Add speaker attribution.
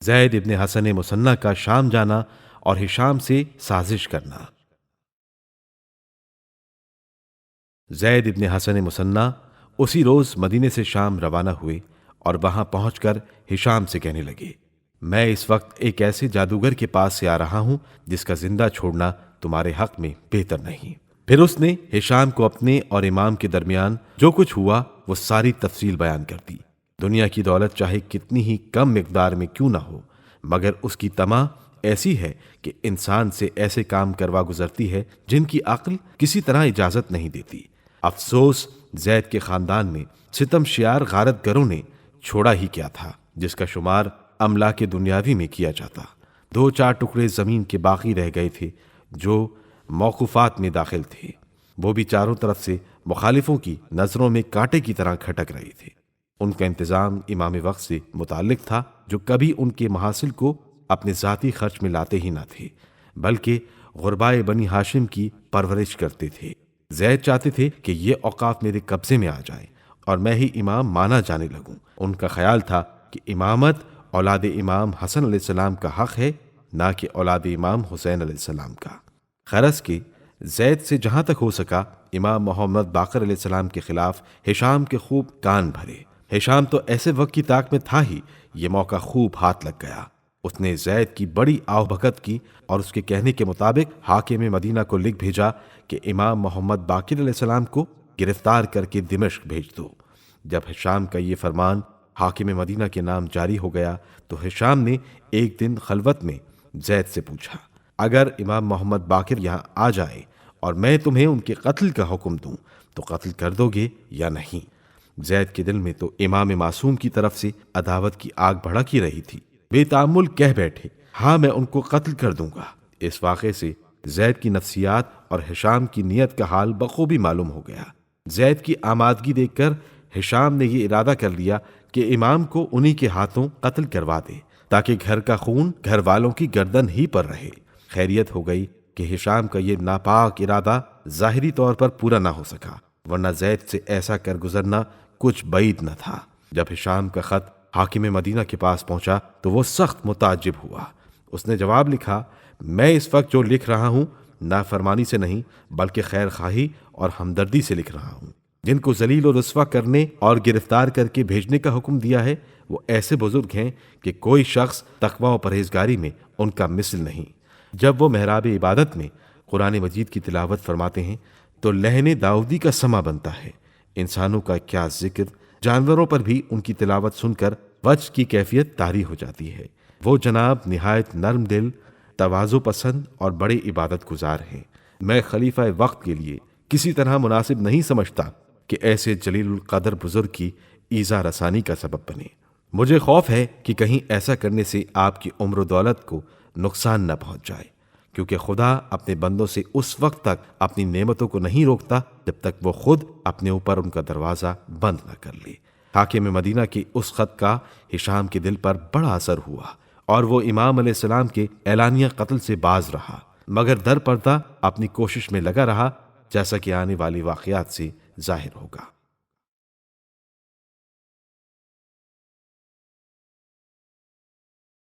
Speaker 1: زید ابن حسن مثنی کا شام جانا اور ہشام سے سازش کرنا۔ زید ابن حسن مثنی اسی روز مدینے سے شام روانہ ہوئے اور وہاں پہنچ کر ہشام سے کہنے لگے، میں اس وقت ایک ایسے جادوگر کے پاس سے آ رہا ہوں جس کا زندہ چھوڑنا تمہارے حق میں بہتر نہیں۔ پھر اس نے ہشام کو اپنے اور امام کے درمیان جو کچھ ہوا وہ ساری تفصیل بیان کر دی۔ دنیا کی دولت چاہے کتنی ہی کم مقدار میں کیوں نہ ہو، مگر اس کی طمع ایسی ہے کہ انسان سے ایسے کام کروا گزرتی ہے جن کی عقل کسی طرح اجازت نہیں دیتی۔ افسوس زید کے خاندان میں ستم شیار غارت گروں نے چھوڑا ہی کیا تھا جس کا شمار املاک دنیاوی میں کیا جاتا۔ 2-4 ٹکڑے زمین کے باقی رہ گئے تھے جو موقوفات میں داخل تھے، وہ بھی چاروں طرف سے مخالفوں کی نظروں میں کانٹے کی طرح کھٹک رہے تھے۔ ان کا انتظام امام وقت سے متعلق تھا جو کبھی ان کے محاصل کو اپنے ذاتی خرچ میں لاتے ہی نہ تھے بلکہ غربائے بنی ہاشم کی پرورش کرتے تھے۔ زید چاہتے تھے کہ یہ اوقاف میرے قبضے میں آ جائیں اور میں ہی امام مانا جانے لگوں۔ ان کا خیال تھا کہ امامت اولاد امام حسن علیہ السلام کا حق ہے، نہ کہ اولاد امام حسین علیہ السلام کا۔ غرض کہ زید سے جہاں تک ہو سکا امام محمد باقر علیہ السلام کے خلاف ہشام کے خوب کان بھرے۔ ہشام تو ایسے وقت کی طاق میں تھا ہی، یہ موقع خوب ہاتھ لگ گیا۔ اس نے زید کی بڑی آؤ بھگت کی اور اس کے کہنے کے مطابق حاکم مدینہ کو لکھ بھیجا کہ امام محمد باقر علیہ السلام کو گرفتار کر کے دمشق بھیج دو۔ جب ہشام کا یہ فرمان حاکم مدینہ کے نام جاری ہو گیا تو ہشام نے ایک دن خلوت میں زید سے پوچھا، اگر امام محمد باقر یہاں آ جائے اور میں تمہیں ان کے قتل کا حکم دوں تو قتل کر دو گے یا نہیں؟ زید کے دل میں تو امام معصوم کی طرف سے عداوت کی آگ بھڑک ہی رہی تھی۔ بے تأمل کہہ بیٹھے، ہاں میں ان کو قتل کر دوں گا۔ اس واقعے سے زید کی نفسیات اور ہشام کی نیت کا حال بخوبی معلوم ہو گیا۔ زید کی آمادگی دیکھ کر ہشام نے یہ ارادہ کر لیا کہ امام کو انہی کے ہاتھوں قتل کروا دے تاکہ گھر کا خون گھر والوں کی گردن ہی پر رہے۔ خیریت ہو گئی کہ ہشام کا یہ ناپاک ارادہ ظاہری طور پر پورا نہ ہو سکا، ورنہ زید سے ایسا کر گزرنا کچھ بعید نہ تھا۔ جب ہشام کا خط حاکم مدینہ کے پاس پہنچا تو وہ سخت متعجب ہوا۔ اس نے جواب لکھا، میں اس وقت جو لکھ رہا ہوں نافرمانی سے نہیں بلکہ خیر خواہی اور ہمدردی سے لکھ رہا ہوں۔ جن کو ذلیل و رسوا کرنے اور گرفتار کر کے بھیجنے کا حکم دیا ہے وہ ایسے بزرگ ہیں کہ کوئی شخص تقوی و پرہیزگاری میں ان کا مثل نہیں۔ جب وہ محراب عبادت میں قرآن مجید کی تلاوت فرماتے ہیں تو لحن داؤدی کا سما بنتا ہے۔ انسانوں کا کیا ذکر، جانوروں پر بھی ان کی تلاوت سن کر وجہ کی کیفیت طاری ہو جاتی ہے۔ وہ جناب نہایت نرم دل، تواضع پسند اور بڑے عبادت گزار ہیں۔ میں خلیفہ وقت کے لیے کسی طرح مناسب نہیں سمجھتا کہ ایسے جلیل القدر بزرگ کی ایذا رسانی کا سبب بنے۔ مجھے خوف ہے کہ کہیں ایسا کرنے سے آپ کی عمر و دولت کو نقصان نہ پہنچ جائے، کیونکہ خدا اپنے بندوں سے اس وقت تک اپنی نعمتوں کو نہیں روکتا جب تک وہ خود اپنے اوپر ان کا دروازہ بند نہ کر لے۔ حاکم مدینہ کے اس خط کا ہشام کے دل پر بڑا اثر ہوا اور وہ امام علیہ السلام کے اعلانیہ قتل سے باز رہا، مگر در پردہ اپنی کوشش میں لگا رہا، جیسا کہ آنے والے واقعات سے ظاہر ہوگا۔